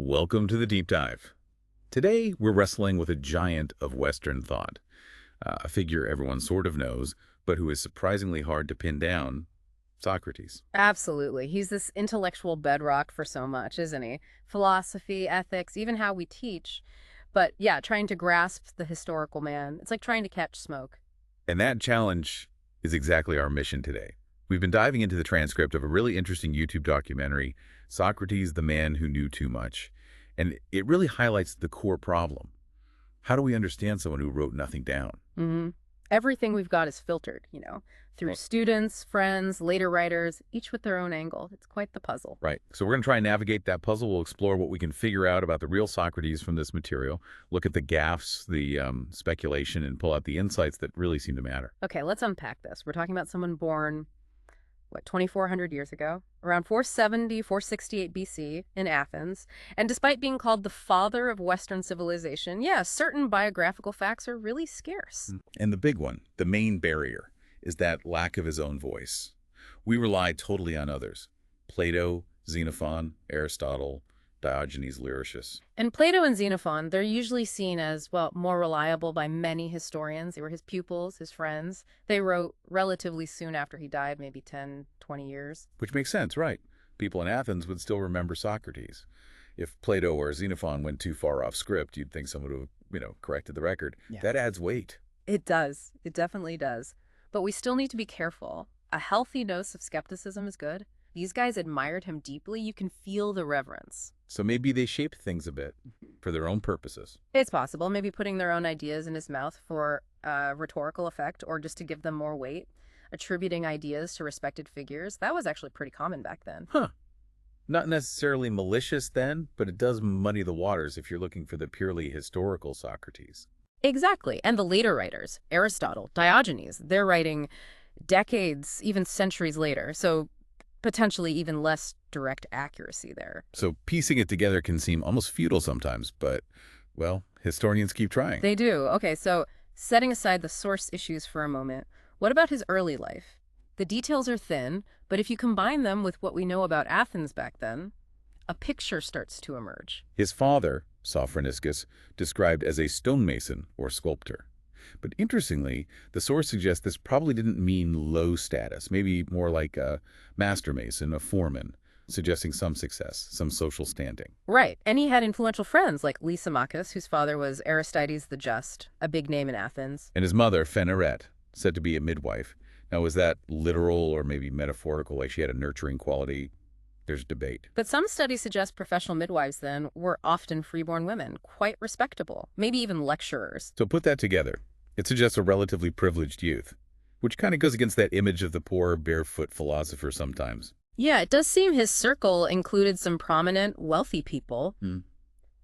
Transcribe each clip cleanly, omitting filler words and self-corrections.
Welcome to the Deep Dive. Today, we're wrestling with a giant of Western thought, a figure everyone sort of knows, but who is surprisingly hard to pin down, Socrates. Absolutely. He's this intellectual bedrock for so much, isn't he? Philosophy, ethics, even how we teach. But yeah, trying to grasp the historical man, it's like trying to catch smoke. And that challenge is exactly our mission today. We've been diving into the transcript of a really interesting YouTube documentary, Socrates, the Man Who Knew Too Much. And it really highlights the core problem. How do we understand someone who wrote nothing down? hmm Everything we've got is filtered, through Well, students, friends, later writers, each with their own angle. It's quite the puzzle. right. So we're going to try and navigate that puzzle. We'll explore what we can figure out about the real Socrates from this material, look at the gaffes, the speculation, and pull out the insights that really seem to matter. Okay, let's unpack this. We're talking about someone born 2,400 years ago, around 470, 468 BC in Athens. And despite being called the father of Western civilization, yeah, certain biographical facts are really scarce. And the big one, the main barrier, is that lack of his own voice. We rely totally on others. Plato, Xenophon, Aristotle, Diogenes Laertius. And Plato and Xenophon, they're usually seen as, more reliable by many historians. They were his pupils, his friends. They wrote relatively soon after he died, maybe 10, 20 years. Which makes sense, right? People in Athens would still remember Socrates. If Plato or Xenophon went too far off script, you'd think someone would have, corrected the record. Yeah. That adds weight. It does. It definitely does. But we still need to be careful. A healthy dose of skepticism is good. These guys admired him deeply. You can feel the reverence. So maybe they shaped things a bit for their own purposes. It's possible, maybe putting their own ideas in his mouth for rhetorical effect or just to give them more weight, attributing ideas to respected figures. That was actually pretty common back then. Huh. Not necessarily malicious then, but it does muddy the waters if you're looking for the purely historical Socrates. Exactly. And the later writers, Aristotle, Diogenes, they're writing decades, even centuries later. So potentially even less direct accuracy there. So piecing it together can seem almost futile sometimes, but, well, historians keep trying. They do. Okay, so setting aside the source issues for a moment, what about his early life? The details are thin, but if you combine them with what we know about Athens back then, a picture starts to emerge. His father, Socrates, described as a stonemason or sculptor. But interestingly, the source suggests this probably didn't mean low status, maybe more like a master mason, a foreman, suggesting some success, some social standing. Right, and he had influential friends like Lysimachus, whose father was Aristides the Just, a big name in Athens. And his mother, Phanerette, said to be a midwife. Now, was that literal or maybe metaphorical, like she had a nurturing quality? There's debate. But some studies suggest professional midwives then were often freeborn women, quite respectable, maybe even lecturers. So put that together. It suggests a relatively privileged youth, which kind of goes against that image of the poor, barefoot philosopher sometimes. Yeah, it does seem his circle included some prominent, wealthy people.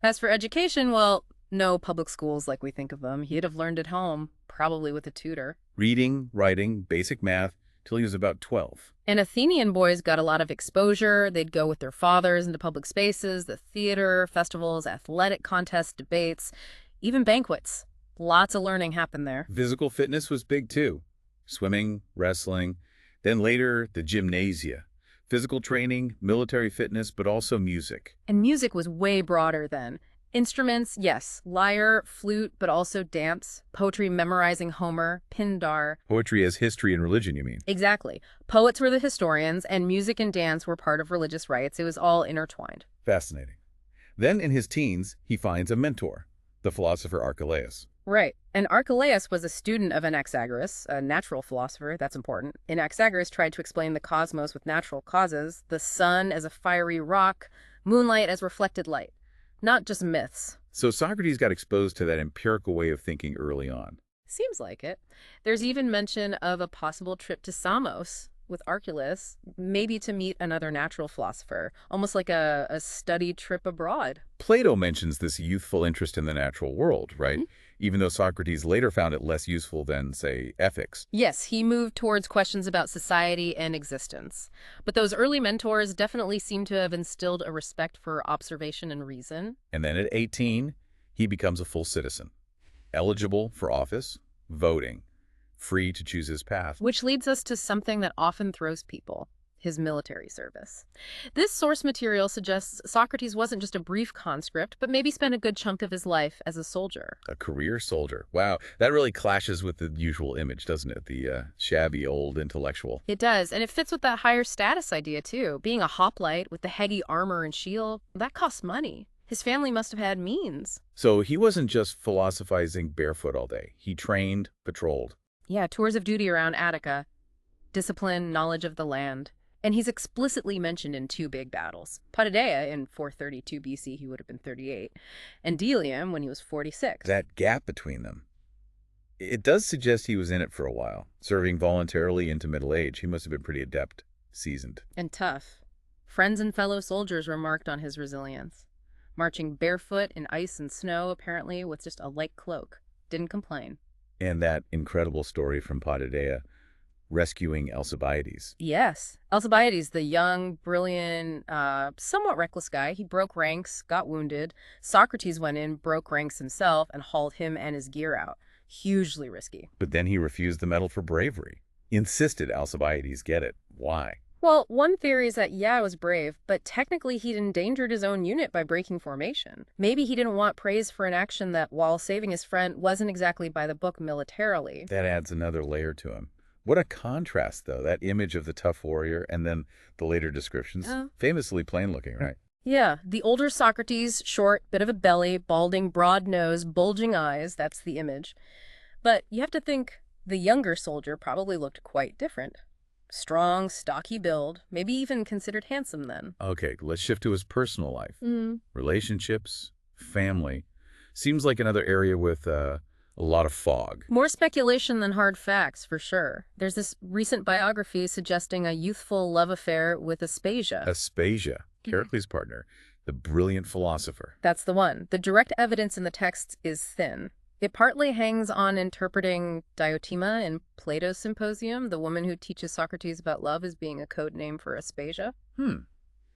As for education, well, no public schools like we think of them. He'd have learned at home, probably with a tutor. Reading, writing, basic math, till he was about 12. And Athenian boys got a lot of exposure. They'd go with their fathers into public spaces, the theater, festivals, athletic contests, debates, even banquets. Lots of learning happened there. Physical fitness was big too. Swimming, wrestling, then later the gymnasia. Physical training, military fitness, but also music. And music was way broader then. Instruments, yes, lyre, flute, but also dance, poetry memorizing Homer, Pindar. Poetry as history and religion, you mean? Exactly. Poets were the historians, and music and dance were part of religious rites. It was all intertwined. Fascinating. Then in his teens, he finds a mentor, the philosopher Archelaus. Right. And Archelaus was a student of Anaxagoras, a natural philosopher. That's important. Anaxagoras tried to explain the cosmos with natural causes, the sun as a fiery rock, moonlight as reflected light, not just myths. So Socrates got exposed to that empirical way of thinking early on. Seems like it. There's even mention of a possible trip to Samos with Archelaus, maybe to meet another natural philosopher, almost like a study trip abroad. Plato mentions this youthful interest in the natural world, right? Even though Socrates later found it less useful than, say, ethics. Yes, he moved towards questions about society and existence. But those early mentors definitely seem to have instilled a respect for observation and reason. And then at 18, he becomes a full citizen, eligible for office, voting, free to choose his path. Which leads us to something that often throws people. his military service. This source material suggests Socrates wasn't just a brief conscript, but maybe spent a good chunk of his life as a soldier. A career soldier. Wow, that really clashes with the usual image, doesn't it? The shabby old intellectual. It does, and it fits with that higher status idea, too. Being a hoplite with the heady armor and shield, that costs money. His family must have had means. So he wasn't just philosophizing barefoot all day. He trained, patrolled. Yeah, tours of duty around Attica, discipline, knowledge of the land. And he's explicitly mentioned in two big battles. Potidaea in 432 BC, he would have been 38, and Delium when he was 46. That gap between them. It does suggest he was in it for a while, serving voluntarily into middle age. He must have been pretty adept, seasoned. And tough. Friends and fellow soldiers remarked on his resilience. Marching barefoot in ice and snow, apparently, with just a light cloak. Didn't complain. And that incredible story from Potidaea, rescuing Alcibiades. Yes. Alcibiades, the young, brilliant, somewhat reckless guy, he broke ranks, got wounded. Socrates went in, broke ranks himself, and hauled him and his gear out. Hugely risky. But then he refused the medal for bravery. Insisted Alcibiades get it. Why? Well, one theory is that, yeah, it was brave, but technically he'd endangered his own unit by breaking formation. Maybe he didn't want praise for an action that, while saving his friend, wasn't exactly by the book militarily. That adds another layer to him. What a contrast, though, that image of the tough warrior and then the later descriptions. Famously plain-looking, right? Yeah, the older Socrates, short, bit of a belly, balding, broad nose, bulging eyes, that's the image. But you have to think the younger soldier probably looked quite different. Strong, stocky build, maybe even considered handsome then. Okay, let's shift to his personal life. Relationships, family. Seems like another area with a lot of fog. More speculation than hard facts, for sure. There's this recent biography suggesting a youthful love affair with Aspasia. Aspasia, Pericles' partner, the brilliant philosopher. That's the one. The direct evidence in the text is thin. It partly hangs on interpreting Diotima in Plato's Symposium, the woman who teaches Socrates about love as being a code name for Aspasia.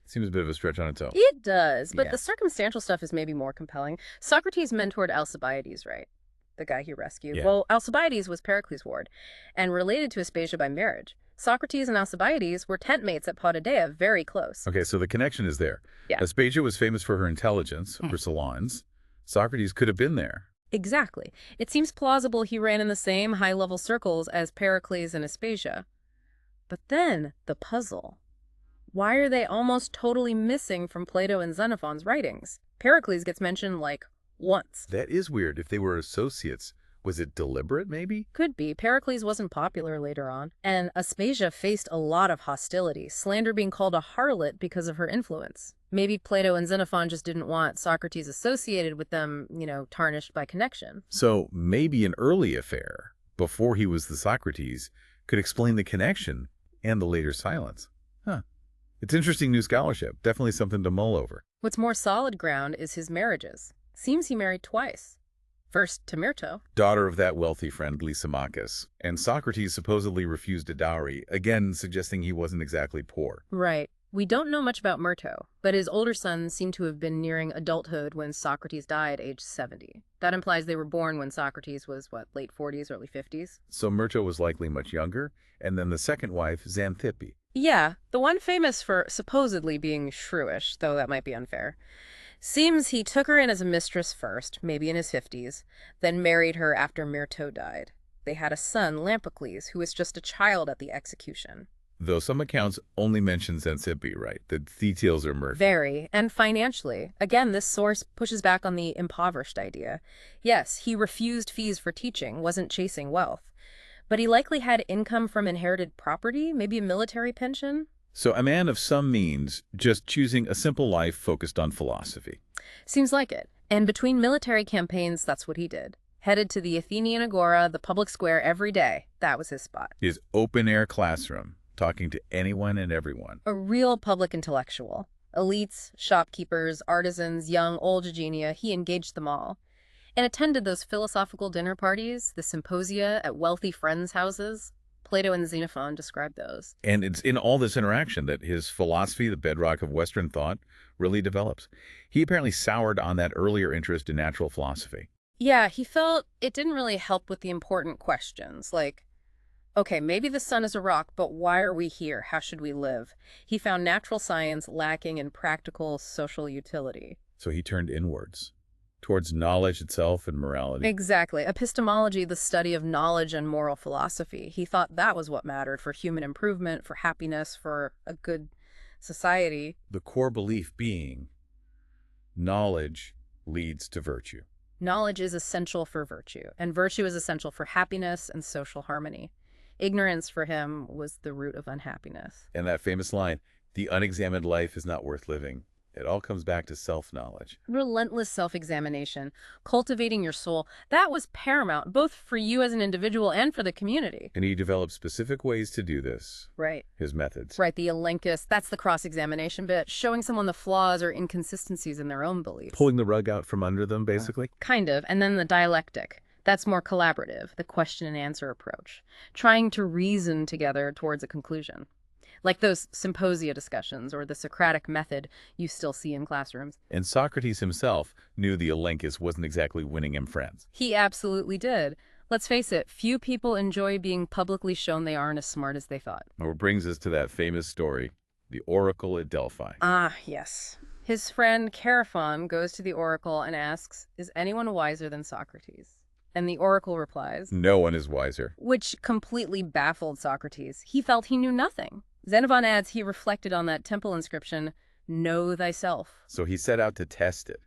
Seems a bit of a stretch on its own. It does, but the circumstantial stuff is maybe more compelling. Socrates mentored Alcibiades, right? The guy he rescued. Yeah. Well, Alcibiades was Pericles' ward and related to Aspasia by marriage. Socrates and Alcibiades were tent mates at Potidaea, very close. Okay, so the connection is there. Yeah. Aspasia was famous for her intelligence, her salons. Socrates could have been there. Exactly. It seems plausible he ran in the same high-level circles as Pericles and Aspasia. But then, the puzzle. Why are they almost totally missing from Plato and Xenophon's writings? Pericles gets mentioned, like, once. That is weird. If they were associates, was it deliberate, maybe? Could be. Pericles wasn't popular later on. And Aspasia faced a lot of hostility, slander being called a harlot because of her influence. Maybe Plato and Xenophon just didn't want Socrates associated with them, tarnished by connection. So maybe an early affair, before he was the Socrates, could explain the connection and the later silence. It's interesting new scholarship. Definitely something to mull over. What's more solid ground is his marriages. Seems he married twice. First to Myrto, Daughter of that wealthy friend Lysimachus, and Socrates supposedly refused a dowry, again suggesting he wasn't exactly poor. Right. We don't know much about Myrto, but his older sons seem to have been nearing adulthood when Socrates died age 70. That implies they were born when Socrates was, late 40s, early 50s? So Myrto was likely much younger, and then the second wife, Xanthippe. Yeah, the one famous for supposedly being shrewish, though that might be unfair. Seems he took her in as a mistress first, maybe in his 50s, then married her after Myrto died. They had a son, Lampocles, who was just a child at the execution. Though some accounts only mention Xanthippe, right? The details are murky. Very, and financially. Again, this source pushes back on the impoverished idea. Yes, he refused fees for teaching, wasn't chasing wealth. But he likely had income from inherited property, maybe a military pension. So a man of some means, just choosing a simple life focused on philosophy. Seems like it. And between military campaigns, that's what he did. Headed to the Athenian Agora, the public square every day. That was his spot. His open-air classroom, talking to anyone and everyone. A real public intellectual. Elites, shopkeepers, artisans, young, old Eugenia, he engaged them all. And attended those philosophical dinner parties, the symposia at wealthy friends' houses. Plato and Xenophon describe those. And it's in all this interaction that his philosophy, the bedrock of Western thought, really develops. He apparently soured on that earlier interest in natural philosophy. Yeah, he felt it didn't really help with the important questions, like, Okay, maybe the sun is a rock, but why are we here? How should we live? He found natural science lacking in practical social utility. So he turned inwards, towards knowledge itself and morality. Exactly. Epistemology, the study of knowledge and moral philosophy. He thought that was what mattered for human improvement, for happiness, for a good society. The core belief being knowledge leads to virtue. Knowledge is essential for virtue, and virtue is essential for happiness and social harmony. Ignorance for him was the root of unhappiness. And that famous line, the unexamined life is not worth living. It all comes back to self-knowledge. Relentless self-examination, cultivating your soul, that was paramount, both for you as an individual and for the community. And he developed specific ways to do this. Right. His methods. Right, the elenchus, that's the cross-examination bit, showing someone the flaws or inconsistencies in their own beliefs. Pulling the rug out from under them, basically? Kind of. And then the dialectic. That's more collaborative, the question and answer approach, trying to reason together towards a conclusion. Like those symposia discussions or the Socratic method you still see in classrooms. And Socrates himself knew the elenchus wasn't exactly winning him friends. He absolutely did. Let's face it, few people enjoy being publicly shown they aren't as smart as they thought. Which brings us to that famous story, the oracle at Delphi. Ah, yes. His friend Chaerephon goes to the oracle and asks, "Is anyone wiser than Socrates?" And the oracle replies, No one is wiser. which completely baffled Socrates. He felt he knew nothing. Xenophon adds he reflected on that temple inscription, "Know thyself." So he set out to test it,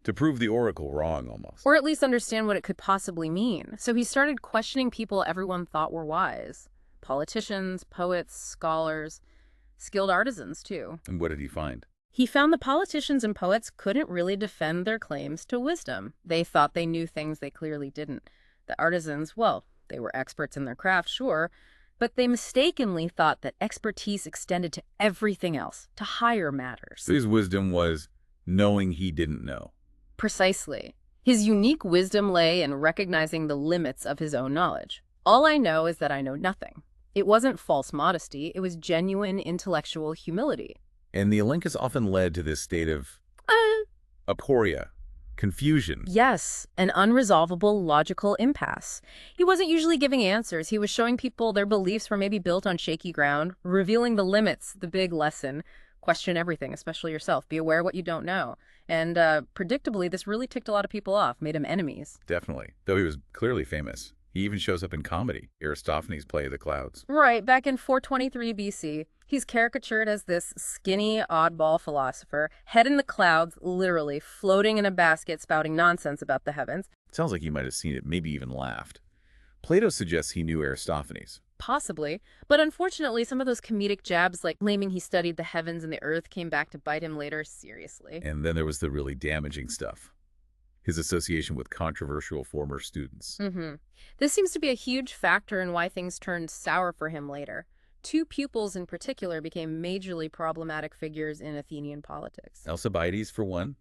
to prove the oracle wrong almost. Or at least understand what it could possibly mean. So he started questioning people everyone thought were wise. Politicians, poets, scholars, skilled artisans too. And what did he find? He found the politicians and poets couldn't really defend their claims to wisdom. They thought they knew things they clearly didn't. The artisans, well, they were experts in their craft, sure, but they mistakenly thought that expertise extended to everything else, to higher matters. So his wisdom was knowing he didn't know. Precisely. His unique wisdom lay in recognizing the limits of his own knowledge. All I know is that I know nothing. It wasn't false modesty, it was genuine intellectual humility. And the elenchus often led to this state of aporia, confusion. Yes, an unresolvable logical impasse. He wasn't usually giving answers. He was showing people their beliefs were maybe built on shaky ground, revealing the limits, the big lesson. Question everything, especially yourself. Be aware of what you don't know. And predictably, this really ticked a lot of people off, made him enemies. Definitely. Though he was clearly famous. He even shows up in comedy, Aristophanes' play of the clouds. Right, back in 423 BC, he's caricatured as this skinny, oddball philosopher, head in the clouds, literally, floating in a basket spouting nonsense about the heavens. Sounds like he might have seen it, maybe even laughed. Plato suggests he knew Aristophanes. Possibly, but unfortunately some of those comedic jabs like claiming he studied the heavens and the earth came back to bite him later seriously. And then there was the really damaging stuff. His association with controversial former students. This seems to be a huge factor in why things turned sour for him later. Two pupils in particular became majorly problematic figures in Athenian politics. Alcibiades, for one.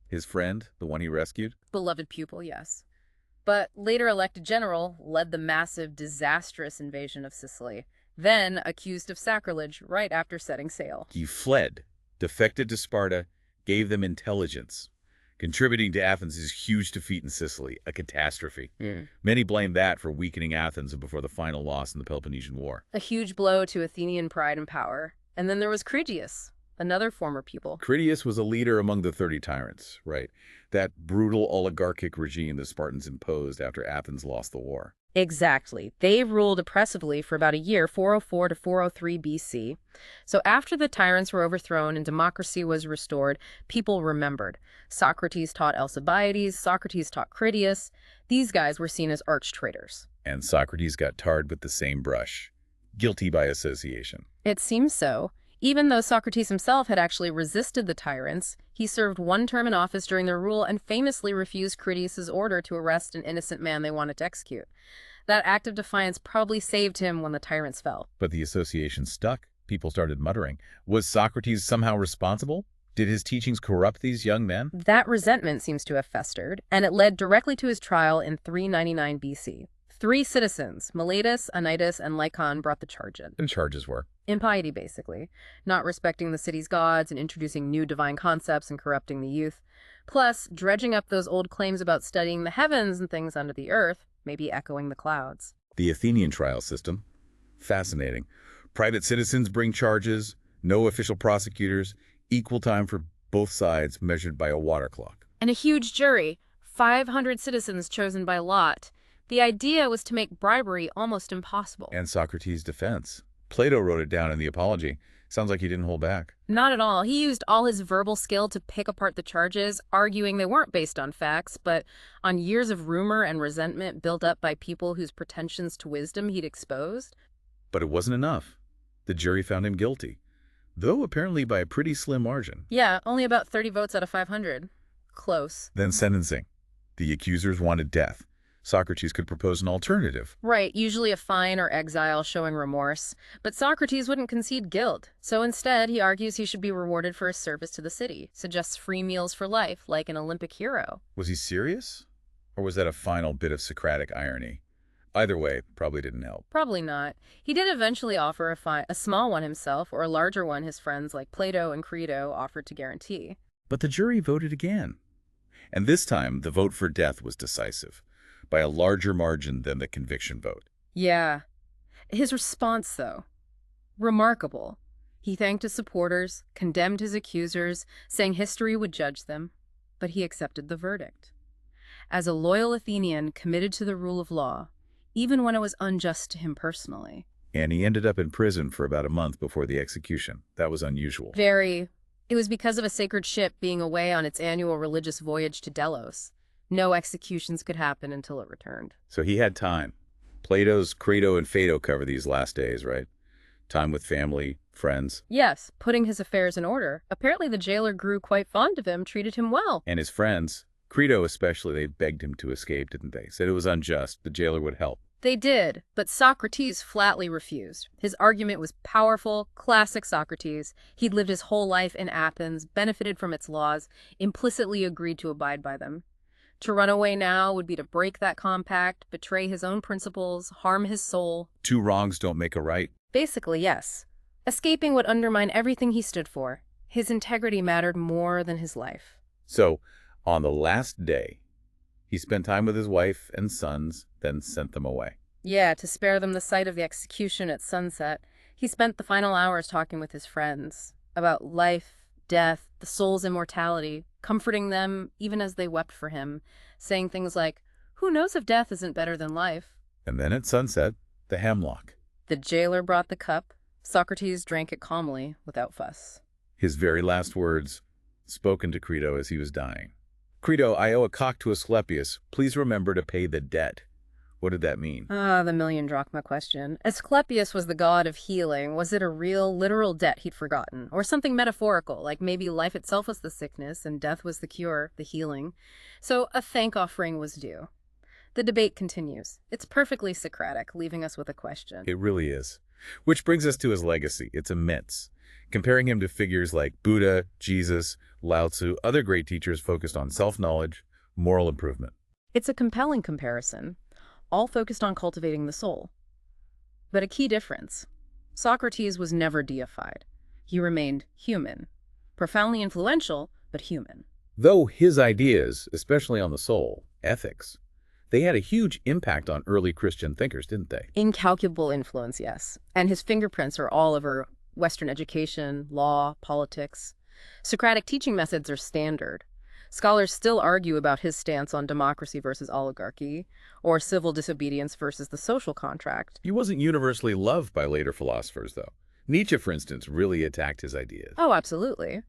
His friend, the one he rescued. Beloved pupil, yes. But later elected general led the massive, disastrous invasion of Sicily, then accused of sacrilege right after setting sail. He fled, defected to Sparta, gave them intelligence, contributing to Athens' huge defeat in Sicily, a catastrophe. Many blame that for weakening Athens before the final loss in the Peloponnesian War. A huge blow to Athenian pride and power. And then there was Critias, another former pupil. Critias was a leader among the 30 tyrants, right? That brutal oligarchic regime the Spartans imposed after Athens lost the war. Exactly. They ruled oppressively for about a year, 404 to 403 BC. So after the tyrants were overthrown and democracy was restored, people remembered. Socrates taught Alcibiades, Socrates taught Critias. These guys were seen as arch traitors. And Socrates got tarred with the same brush. Guilty by association. It seems so. Even though Socrates himself had actually resisted the tyrants, he served one term in office during their rule and famously refused Critias' order to arrest an innocent man they wanted to execute. That act of defiance probably saved him when the tyrants fell. But the association stuck. People started muttering. Was Socrates somehow responsible? Did his teachings corrupt these young men? That resentment seems to have festered, and it led directly to his trial in 399 BC. 3 citizens, Miletus, Anytus, and Lycon, brought the charge in. And charges were? Impiety, basically. Not respecting the city's gods and introducing new divine concepts and corrupting the youth. Plus, dredging up those old claims about studying the heavens and things under the earth, maybe echoing the clouds. The Athenian trial system, Fascinating. Private citizens bring charges, no official prosecutors, equal time for both sides measured by a water clock. And a huge jury, 500 citizens chosen by lot. The idea was to make bribery almost impossible. And Socrates' defense. Plato wrote it down in the Apology. Sounds like he didn't hold back. Not at all. He used all his verbal skill to pick apart the charges, arguing they weren't based on facts, but on years of rumor and resentment built up by people whose pretensions to wisdom he'd exposed. But it wasn't enough. The jury found him guilty, though apparently by a pretty slim margin. Yeah, only about 30 votes out of 500. Close. Then sentencing. The accusers wanted death. Socrates could propose an alternative. Right, usually a fine or exile showing remorse. But Socrates wouldn't concede guilt. So instead, he argues he should be rewarded for his service to the city, suggests free meals for life, like an Olympic hero. Was he serious? Or was that a final bit of Socratic irony? Either way, probably didn't help. Probably not. He did eventually offer a small one himself, or a larger one his friends like Plato and Crito offered to guarantee. But the jury voted again. And this time, the vote for death was decisive, by a larger margin than the conviction vote. Yeah. His response, though, remarkable. He thanked his supporters, condemned his accusers, saying history would judge them, but he accepted the verdict. As a loyal Athenian committed to the rule of law, even when it was unjust to him personally. And he ended up in prison for about a month before the execution. That was unusual. Very. It was because of a sacred ship being away on its annual religious voyage to Delos. No executions could happen until it returned. So he had time. Plato's Crito and Phaedo cover these last days, right? Time with family, friends. Yes, putting his affairs in order. Apparently the jailer grew quite fond of him, treated him well. And his friends, Crito especially, they begged him to escape, didn't they? Said it was unjust. The jailer would help. They did, but Socrates flatly refused. His argument was powerful, classic Socrates. He'd lived his whole life in Athens, benefited from its laws, implicitly agreed to abide by them. To run away now would be to break that compact, betray his own principles, harm his soul. Two wrongs don't make a right. Basically, yes. Escaping would undermine everything he stood for. His integrity mattered more than his life. So, on the last day, he spent time with his wife and sons, then sent them away. Yeah, to spare them the sight of the execution at sunset, he spent the final hours talking with his friends about life, death, the soul's immortality, comforting them even as they wept for him, saying things like, "Who knows if death isn't better than life?" And then at sunset, the hemlock. The jailer brought the cup. Socrates drank it calmly, without fuss. His very last words, spoken to Crito as he was dying. "Crito, I owe a cock to Asclepius. Please remember to pay the debt." What did that mean? The million drachma question. Asclepius was the god of healing. Was it a real, literal debt he'd forgotten? Or something metaphorical, like maybe life itself was the sickness and death was the cure, the healing? So a thank offering was due. The debate continues. It's perfectly Socratic, leaving us with a question. It really is. Which brings us to his legacy. It's immense. Comparing him to figures like Buddha, Jesus, Lao Tzu, other great teachers focused on self-knowledge, moral improvement. It's a compelling comparison, all focused on cultivating the soul. But a key difference. Socrates was never deified. He remained human. Profoundly influential, but human. Though his ideas, especially on the soul, ethics, they had a huge impact on early Christian thinkers, didn't they? Incalculable influence, yes. And his fingerprints are all over Western education, law, politics. Socratic teaching methods are standard. Scholars still argue about his stance on democracy versus oligarchy, or civil disobedience versus the social contract. He wasn't universally loved by later philosophers, though. Nietzsche, for instance, really attacked his ideas. Oh, absolutely.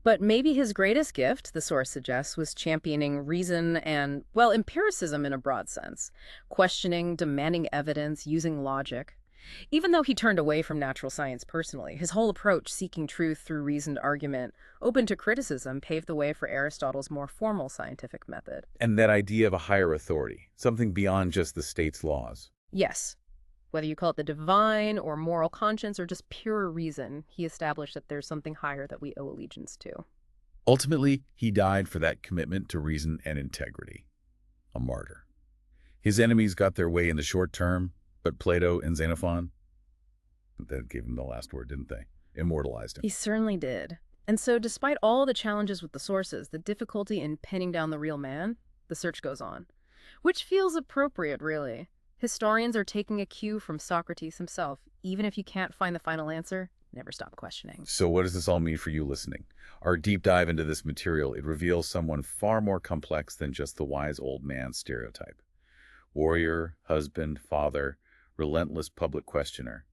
But maybe his greatest gift, the source suggests, was championing reason and, well, empiricism in a broad sense. Questioning, demanding evidence, using logic. Even though he turned away from natural science personally, his whole approach, seeking truth through reasoned argument, open to criticism, paved the way for Aristotle's more formal scientific method. And that idea of a higher authority, something beyond just the state's laws. Yes. Whether you call it the divine or moral conscience or just pure reason, he established that there's something higher that we owe allegiance to. Ultimately, he died for that commitment to reason and integrity. A martyr. His enemies got their way in the short term, but Plato and Xenophon, that gave him the last word, didn't they? Immortalized him. He certainly did. And so despite all the challenges with the sources, the difficulty in pinning down the real man, the search goes on. Which feels appropriate, really. Historians are taking a cue from Socrates himself. Even if you can't find the final answer, never stop questioning. So what does this all mean for you listening? Our deep dive into this material, it reveals someone far more complex than just the wise old man stereotype. Warrior, husband, father, relentless public questioner.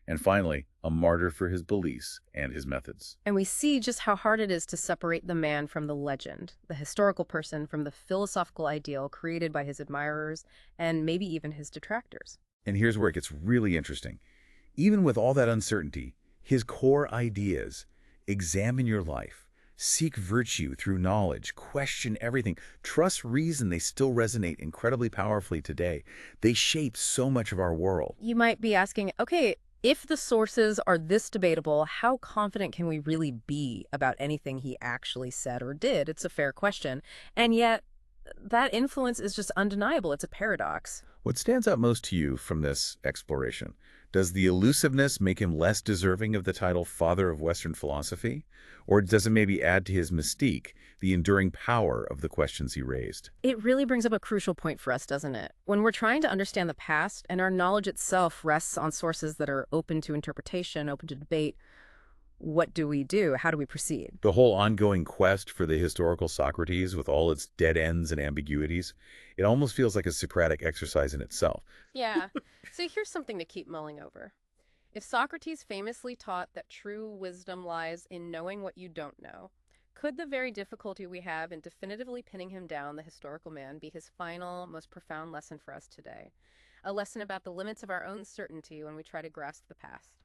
And finally, a martyr for his beliefs and his methods. And we see just how hard it is to separate the man from the legend, the historical person from the philosophical ideal created by his admirers and maybe even his detractors. And here's where it gets really interesting. Even with all that uncertainty, his core ideas, examine your life, seek virtue through knowledge, question everything, trust reason, they still resonate incredibly powerfully today. They shape so much of our world. You might be asking, okay, if the sources are this debatable, how confident can we really be about anything he actually said or did? It's a fair question. And yet, that influence is just undeniable. It's a paradox. What stands out most to you from this exploration? Does the elusiveness make him less deserving of the title Father of Western Philosophy? Or does it maybe add to his mystique, the enduring power of the questions he raised? It really brings up a crucial point for us, doesn't it? When we're trying to understand the past and our knowledge itself rests on sources that are open to interpretation, open to debate, what do we do? How do we proceed? The whole ongoing quest for the historical Socrates with all its dead ends and ambiguities, it almost feels like a Socratic exercise in itself. Yeah. So here's something to keep mulling over. If Socrates famously taught that true wisdom lies in knowing what you don't know, could the very difficulty we have in definitively pinning him down, the historical man, be his final, most profound lesson for us today? A lesson about the limits of our own certainty when we try to grasp the past.